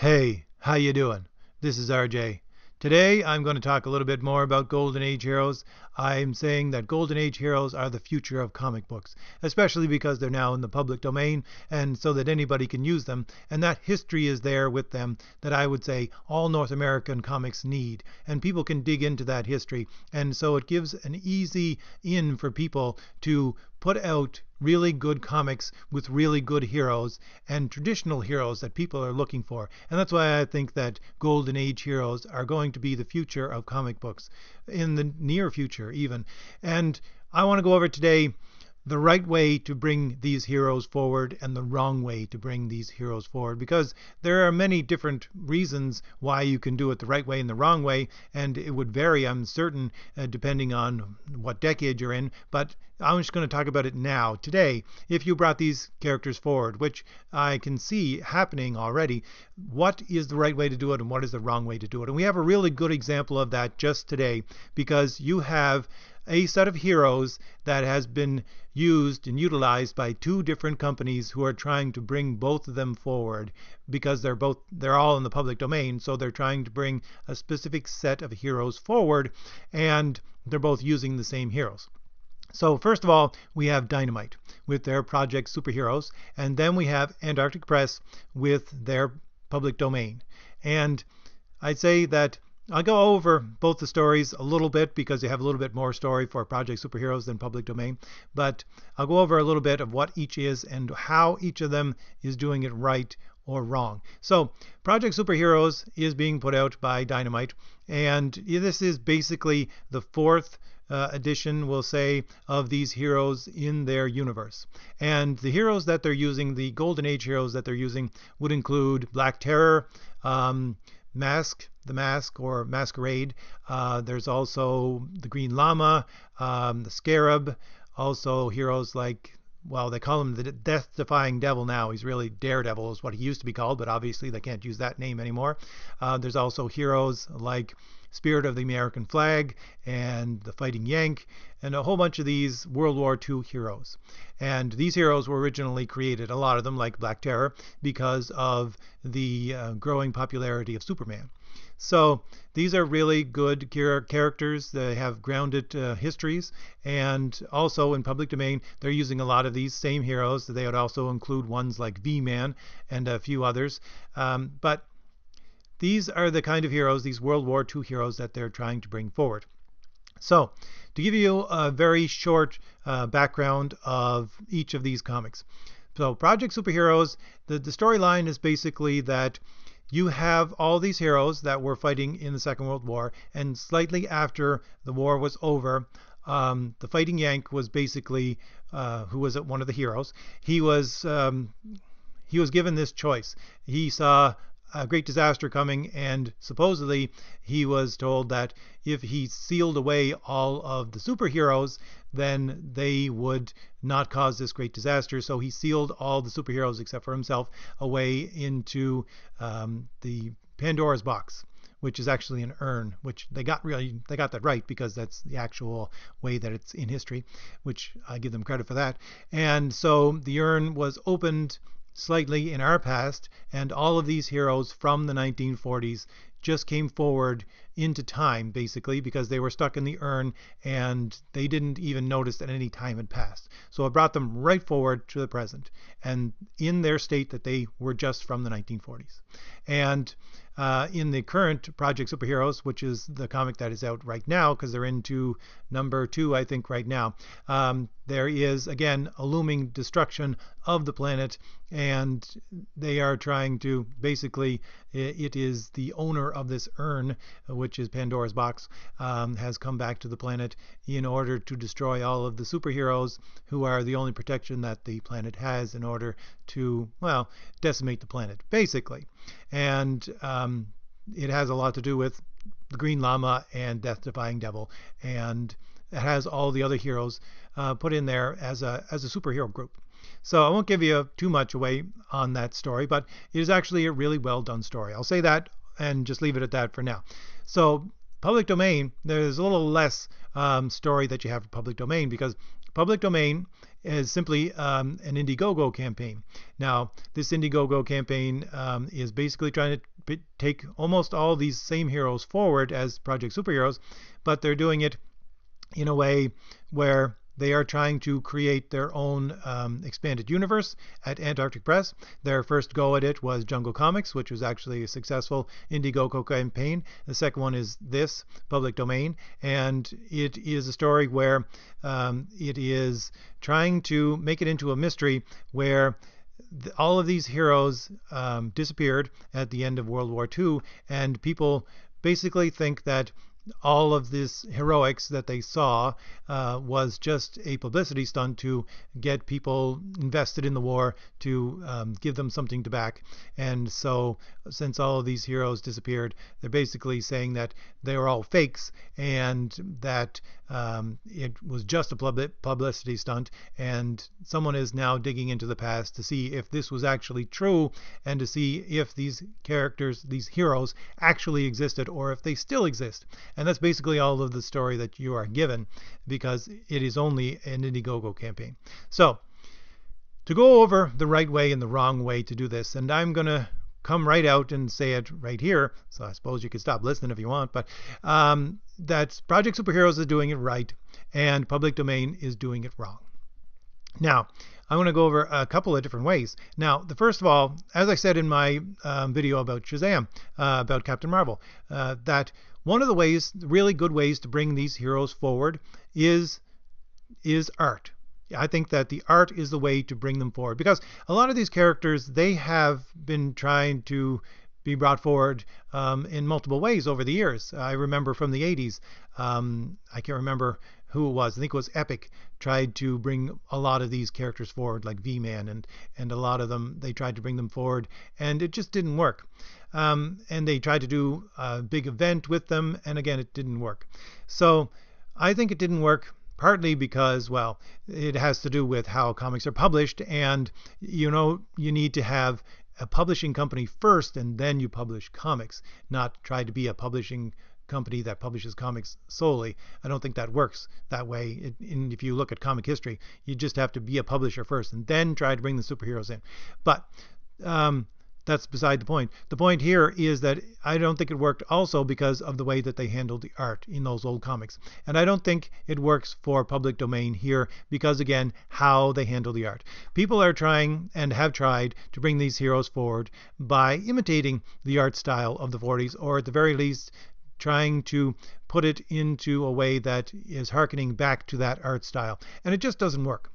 Hey, how you doing? This is RJ. Today I'm going to talk a little bit more about Golden Age heroes. I'm saying that Golden Age heroes are the future of comic books, especially because they're now in the public domain and so that anybody can use them, and that history is there with them that I would say all North American comics need, and people can dig into that history, and so it gives an easy in for people to put out really good comics with really good heroes and traditional heroes that people are looking for. And that's why I think that Golden Age heroes are going to be the future of comic books in the near future even. And I want to go over today the right way to bring these heroes forward and the wrong way to bring these heroes forward, because there are many different reasons why you can do it the right way and the wrong way, and it would vary, I'm certain, depending on what decade you're in. But I'm just going to talk about it now, today. If you brought these characters forward, which I can see happening already, what is the right way to do it and what is the wrong way to do it? And we have a really good example of that just today, because you have a set of heroes that has been used and utilized by two different companies who are trying to bring both of them forward, because they're all in the public domain, so they're trying to bring a specific set of heroes forward, and they're both using the same heroes. So first of all, we have Dynamite with their Project Superheroes, and then we have Antarctic Press with their public domain. And I'd say that I'll go over both the stories a little bit because you have a little bit more story for Project Superheroes than public domain, but I'll go over a little bit of what each is and how each of them is doing it right or wrong. So Project Superheroes is being put out by Dynamite, and this is basically the fourth edition, we'll say, of these heroes in their universe. And the heroes that they're using, the Golden Age heroes that they're using, would include Black Terror, the Mask or Masquerade. There's also the Green Llama, the Scarab, also heroes like, well, they call him the Death-Defying Devil now. He's really Daredevil is what he used to be called, but obviously they can't use that name anymore. There's also heroes like Spirit of the American Flag and the Fighting Yank, and a whole bunch of these World War II heroes. And these heroes were originally created, a lot of them like Black Terror, because of the growing popularity of Superman. So these are really good characters. They have grounded histories, and also in public domain they're using a lot of these same heroes. They would also include ones like V-Man and a few others. But these are the kind of heroes, these World War II heroes, that they're trying to bring forward. So to give you a very short background of each of these comics. So Project Superheroes, the storyline is basically that you have all these heroes that were fighting in the Second World War, and slightly after the war was over, the Fighting Yank was basically, who was one of the heroes, he was given this choice. He saw a great disaster coming, and supposedly he was told that if he sealed away all of the superheroes, then they would not cause this great disaster. So he sealed all the superheroes except for himself away into the Pandora's box, which is actually an urn, which they got that right, because that's the actual way that it's in history, which I give them credit for that. And so the urn was opened slightly in our past, and all of these heroes from the 1940s just came forward into time, basically, because they were stuck in the urn and they didn't even notice that any time had passed. So it brought them right forward to the present, and in their state that they were just from the 1940s. And in the current Project Superheroes, which is the comic that is out right now, because they're into number 2, I think, right now, there is, again, a looming destruction of the planet, and they are trying to, basically, it is the owner of this urn, which is Pandora's box, has come back to the planet in order to destroy all of the superheroes, who are the only protection that the planet has, in order to, well, decimate the planet, basically. And it has a lot to do with the Green Llama and Death-Defying Devil, and it has all the other heroes put in there as a superhero group. So I won't give you too much away on that story, but it is actually a really well done story. I'll say that and just leave it at that for now. So public domain, there's a little less story that you have for public domain, because public domain as simply an Indiegogo campaign. Now, this Indiegogo campaign is basically trying to take almost all these same heroes forward as Project Superheroes, but they're doing it in a way where they are trying to create their own expanded universe at Antarctic Press. Their first go at it was Jungle Comics, which was actually a successful Indiegogo campaign. The second one is this, Public Domain, and it is a story where it is trying to make it into a mystery where all of these heroes disappeared at the end of World War II, and people basically think that all of this heroics that they saw was just a publicity stunt to get people invested in the war, to give them something to back. And so since all of these heroes disappeared, they're basically saying that they were all fakes and that it was just a publicity stunt, and someone is now digging into the past to see if this was actually true and to see if these characters, these heroes, actually existed or if they still exist. And that's basically all of the story that you are given, because it is only an Indiegogo campaign. So, to go over the right way and the wrong way to do this, and I'm going to come right out and say it right here, so I suppose you could stop listening if you want, but that Project Superheroes is doing it right and Public Domain is doing it wrong. Now, I want to go over a couple of different ways. Now, the first of all, as I said in my video about Shazam, about Captain Marvel, that one of the ways, really good ways to bring these heroes forward is art. I think that the art is the way to bring them forward, because a lot of these characters, they have been trying to be brought forward in multiple ways over the years. I remember from the 80s, I can't remember who it was. I think it was Epic tried to bring a lot of these characters forward, like V-Man, and a lot of them, they tried to bring them forward, and it just didn't work. And they tried to do a big event with them, and again, it didn't work. So I think it didn't work partly because, well, it has to do with how comics are published, and you need to have a publishing company first and then you publish comics, not try to be a publishing company that publishes comics solely. I don't think that works that way. If you look at comic history, you just have to be a publisher first and then try to bring the superheroes in. But that's beside the point. The point here is that I don't think it worked also because of the way that they handled the art in those old comics. And I don't think it works for Public Domain here because, again, how they handle the art. People are trying and have tried to bring these heroes forward by imitating the art style of the 40s, or at the very least trying to put it into a way that is hearkening back to that art style. And it just doesn't work.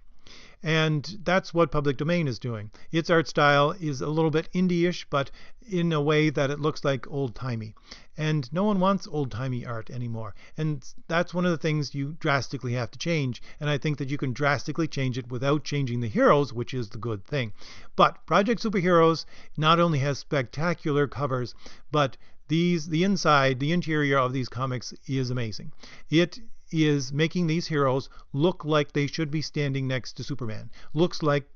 And that's what Public Domain is doing. Its art style is a little bit indie-ish, but in a way that it looks like old-timey. And no one wants old-timey art anymore. And that's one of the things you drastically have to change. And I think that you can drastically change it without changing the heroes, which is the good thing. But Project Superheroes not only has spectacular covers, but the interior of these comics is amazing. It is making these heroes look like they should be standing next to Superman. Look like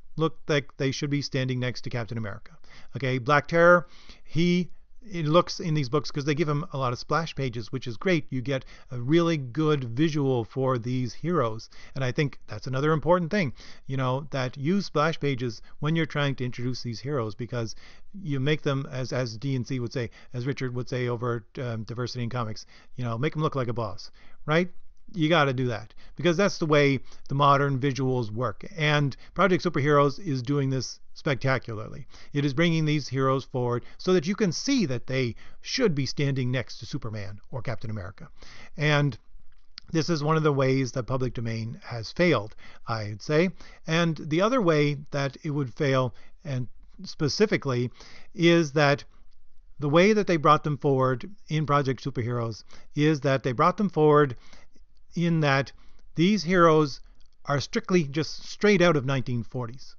they should be standing next to Captain America. Okay, Black Terror, it looks in these books, because they give him a lot of splash pages, which is great. You get a really good visual for these heroes. And I think that's another important thing, that use splash pages when you're trying to introduce these heroes, because you make them, as D&C would say, as Richard would say over at Diversity in Comics, make them look like a boss, right? You got to do that, because that's the way the modern visuals work. And Project Superheroes is doing this spectacularly. It is bringing these heroes forward so that you can see that they should be standing next to Superman or Captain America. And this is one of the ways that Public Domain has failed, I'd say. And the other way that it would fail, and specifically, is that the way that they brought them forward in Project Superheroes is that they brought them forward in that these heroes are strictly just straight out of 1940s,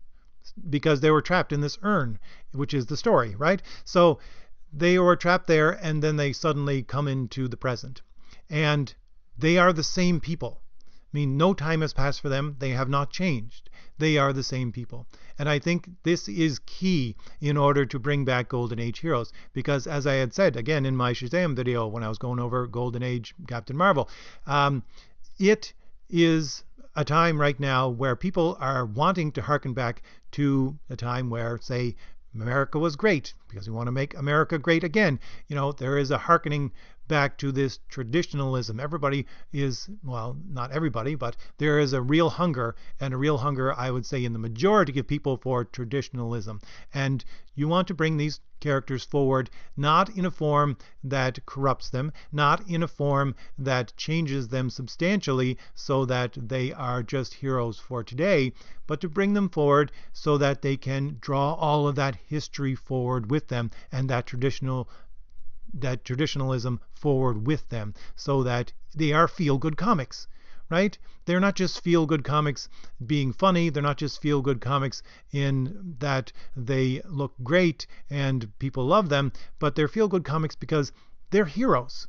because they were trapped in this urn, which is the story, right? So they were trapped there, and then they suddenly come into the present. And they are the same people. I mean, no time has passed for them. They have not changed. They are the same people. And I think this is key in order to bring back Golden Age heroes, because as I had said, again, in my Shazam video when I was going over Golden Age Captain Marvel, it is a time right now where people are wanting to harken back to a time where, say, America was great because we want to make America great again. There is a harkening back to this traditionalism. Everybody is, well, not everybody, but there is a real hunger, and a real hunger, I would say, in the majority of people for traditionalism. And you want to bring these characters forward, not in a form that corrupts them, not in a form that changes them substantially so that they are just heroes for today, but to bring them forward so that they can draw all of that history forward with them and that traditionalism forward with them, so that they are feel-good comics, right? They're not just feel-good comics being funny. They're not just feel-good comics in that they look great and people love them, but they're feel-good comics because they're heroes.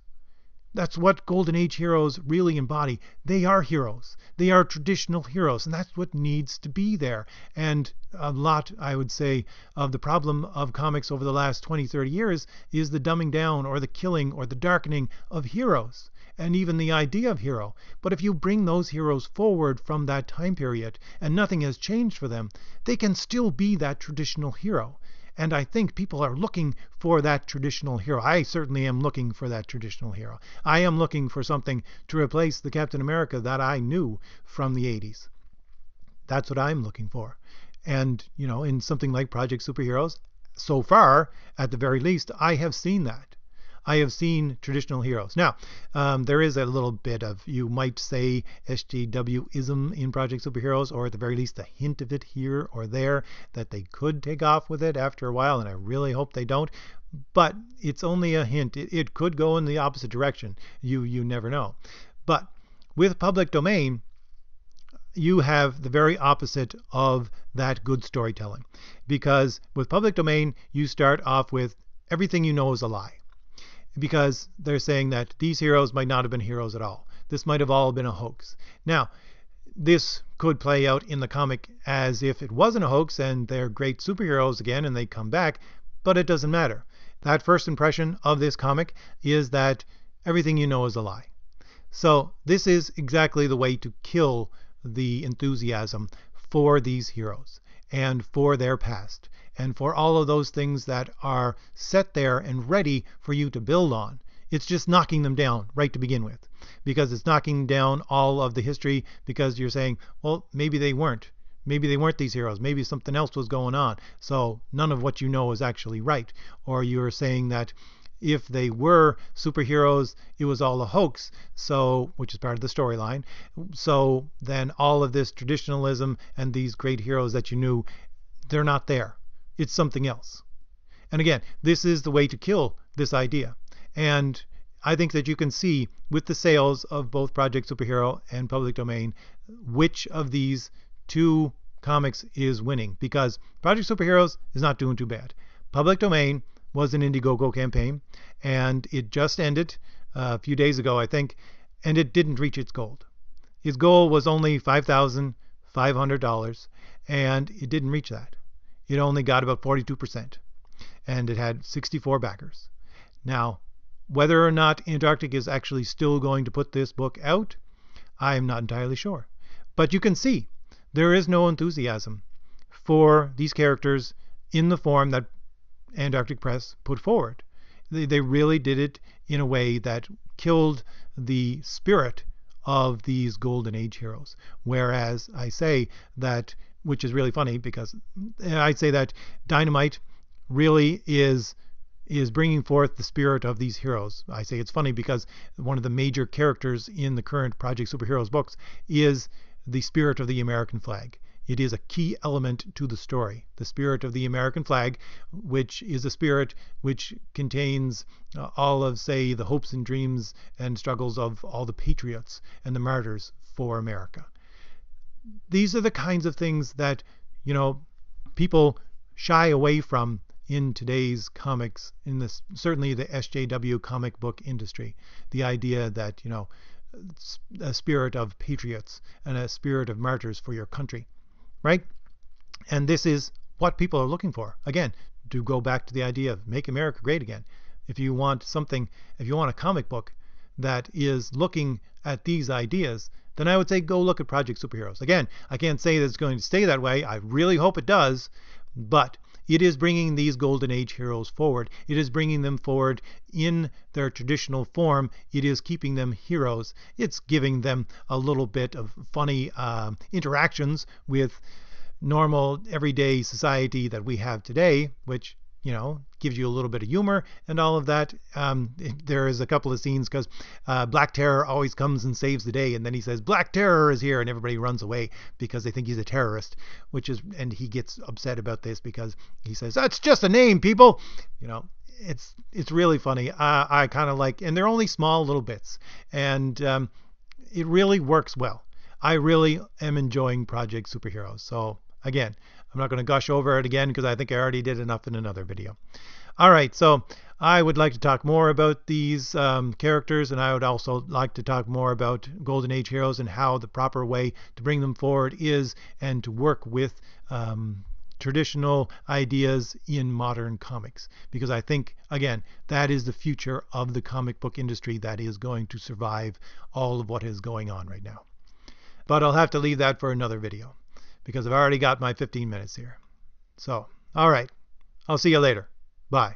That's what Golden Age heroes really embody. They are heroes. They are traditional heroes, and that's what needs to be there. And a lot, I would say, of the problem of comics over the last 20, 30 years is the dumbing down or the killing or the darkening of heroes, and even the idea of hero. But if you bring those heroes forward from that time period and nothing has changed for them, they can still be that traditional hero. And I think people are looking for that traditional hero. I certainly am looking for that traditional hero. I am looking for something to replace the Captain America that I knew from the 80s. That's what I'm looking for. And, in something like Project Superheroes, so far, at the very least, I have seen that. I have seen traditional heroes. Now, there is a little bit of, you might say, SJW-ism in Project Superheroes, or at the very least a hint of it here or there, that they could take off with it after a while, and I really hope they don't. But it's only a hint. It could go in the opposite direction. You never know. But with public domain, you have the very opposite of that good storytelling. Because with public domain, you start off with everything you know is a lie. Because they're saying that these heroes might not have been heroes at all. This might have all been a hoax. Now, this could play out in the comic as if it wasn't a hoax and they're great superheroes again and they come back, but it doesn't matter. That first impression of this comic is that everything you know is a lie. So this is exactly the way to kill the enthusiasm for these heroes and for their past, and for all of those things that are set there and ready for you to build on. It's just knocking them down right to begin with, because it's knocking down all of the history, because you're saying, well, maybe they weren't. Maybe they weren't these heroes. Maybe something else was going on. So none of what you know is actually right. Or you're saying that if they were superheroes, it was all a hoax, so, which is part of the storyline. So then all of this traditionalism and these great heroes that you knew, they're not there. It's something else. And again, this is the way to kill this idea. And I think that you can see with the sales of both Project Superhero and Public Domain which of these two comics is winning. Because Project Superheroes is not doing too bad. Public Domain was an Indiegogo campaign, and it just ended a few days ago, I think, and it didn't reach its goal. Its goal was only $5,500, and it didn't reach that. It only got about 42%, and it had 64 backers. Now, whether or not Antarctic is actually still going to put this book out, I'm not entirely sure. But you can see there is no enthusiasm for these characters in the form that Antarctic Press put forward. They really did it in a way that killed the spirit of these Golden Age heroes. Whereas I say that, which is really funny, because I'd say that Dynamite really is bringing forth the spirit of these heroes. I say it's funny because one of the major characters in the current Project Superheroes books is the spirit of the American flag. It is a key element to the story. The spirit of the American flag, which is a spirit which contains all of, say, the hopes and dreams and struggles of all the patriots and the martyrs for America. These are the kinds of things that, people shy away from in today's comics, in this, certainly the SJW comic book industry. The idea that, a spirit of patriots and a spirit of martyrs for your country. Right? And this is what people are looking for. Again, to go back to the idea of make America great again. If you want something, if you want a comic book that is looking at these ideas, then I would say go look at Project Superheroes. Again, I can't say that it's going to stay that way. I really hope it does. But it is bringing these Golden Age heroes forward. It is bringing them forward in their traditional form. It is keeping them heroes. It's giving them a little bit of funny interactions with normal, everyday society that we have today, which, gives you a little bit of humor and all of that. There is a couple of scenes because Black Terror always comes and saves the day, and then he says, "Black Terror is here," and everybody runs away because they think he's a terrorist, and he gets upset about this because he says, "That's just a name, people." It's really funny. I kind of like, and they're only small little bits, and it really works well. I really am enjoying Project Superheroes. So again, I'm not going to gush over it again because I think I already did enough in another video. All right, so I would like to talk more about these characters, and I would also like to talk more about Golden Age heroes and how the proper way to bring them forward is, and to work with traditional ideas in modern comics. Because I think, again, that is the future of the comic book industry that is going to survive all of what is going on right now. But I'll have to leave that for another video, because I've already got my 15 minutes here. So, all right. I'll see you later. Bye.